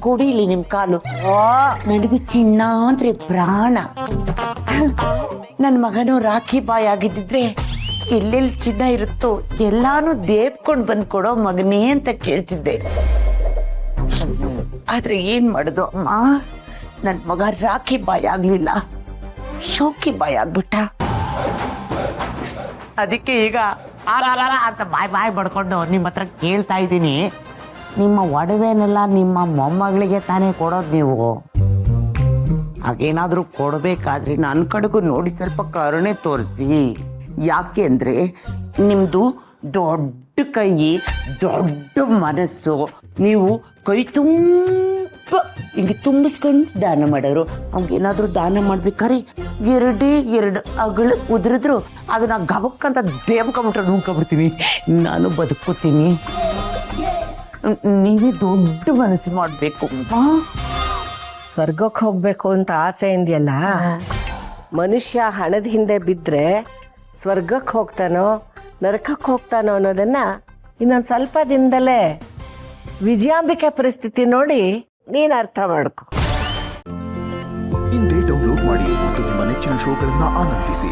ಕುಡಿಲಿ ನಿಮ್ ಕಾಲು. ನನಗೂ ಚಿನ್ನ ಅಂದ್ರೆ ಪ್ರಾಣ. ನನ್ನ ಮಗನು ರಾಖಿ ಬಾಯ್ ಆಗಿದ್ದಿದ್ರೆ ಎಲ್ಲೆಲ್ಲಿ ಚಿನ್ನ ಇರುತ್ತೋ ಎಲ್ಲಾನು ದೇವ್ಕೊಂಡು ಬಂದು ಕೊಡೋ ಮಗನೇ ಅಂತ ಕೇಳ್ತಿದ್ದೆ. ಆದ್ರೆ ಏನ್ ಮಾಡುದು ಅಮ್ಮ, ನನ್ ಮಗ ರಾಖಿ ಬಾಯ್ ಆಗ್ಲಿಲ್ಲ, ಶೋಕಿ ಬಾಯ್ ಆಗ್ಬಿಟ್ಟ. ಅದಕ್ಕೆ ಈಗ ಅಂತ ಬಾಯ್ ಬಡ್ಕೊಂಡು ನಿಮ್ಮ ಹತ್ರ ಕೇಳ್ತಾ ಇದ್ದೀನಿ, ನಿಮ್ಮ ಒಡವೆನೆಲ್ಲ ನಿಮ್ಮ ಮೊಮ್ಮಗಳಿಗೆ ತಾನೇ ಕೊಡೋದು ನೀವು. ಹಾಗೇನಾದ್ರೂ ಕೊಡ್ಬೇಕಾದ್ರೆ ನನ್ನ ಕಡೆಗೂ ನೋಡಿ ಸ್ವಲ್ಪ ಕರುಣೆ ತೋರಿಸಿ. ಯಾಕೆ ಅಂದ್ರೆ ನಿಮ್ದು ದೊಡ್ಡ ಕೈ, ದೊಡ್ಡ ಮನಸ್ಸು. ನೀವು ಕೈ ತುಂಬ ಹಿಂಗೆ ತುಂಬಿಸ್ಕೊಂಡು ದಾನ ಮಾಡೋರು. ಅವ್ಗೇನಾದ್ರೂ ದಾನ ಮಾಡ್ಬೇಕಾರೆ ಎರಡು ಅಗಳು ಉದುರಿದ್ರು ಅದನ್ನ ಗಬಕ್ಕಂತ ದೇವ್ಕೊಂಬಿಟ್ರೆ ನುಂಗ್ಕೊಂಬಿಡ್ತೀನಿ, ನಾನು ಬದುಕೋತೀನಿ. ನೀವೇ ದೊಡ್ಡ ಮನಸ್ಸು ಮಾಡಬೇಕು. ಸ್ವರ್ಗಕ್ಕೆ ಹೋಗ್ಬೇಕು ಅಂತ ಆಸೆ ಇಂದೆಯಲ್ಲ, ಮನುಷ್ಯ ಹಣದ ಹಿಂದೆ ಬಿದ್ದರೆ ಸ್ವರ್ಗಕ್ಕೆ ಹೋಗ್ತಾನೋ ನರಕಕ್ಕೆ ಹೋಗ್ತಾನೋ ಅನ್ನೋದನ್ನ ಇನ್ನೊಂದು ಸ್ವಲ್ಪ ದಿನದಲ್ಲೇ ವಿಜಯಾಂಬಿಕೆ ಪರಿಸ್ಥಿತಿ ನೋಡಿ ನೀನು ಅರ್ಥ ಮಾಡ್ಕೊ. ಇಂದೇ ಡೌನ್ಲೋಡ್ ಮಾಡಿ ಮತ್ತು ನಿಮ್ಮ ನೆಚ್ಚಿನ ಶೋಗಳನ್ನ ಆನಂದಿಸಿ.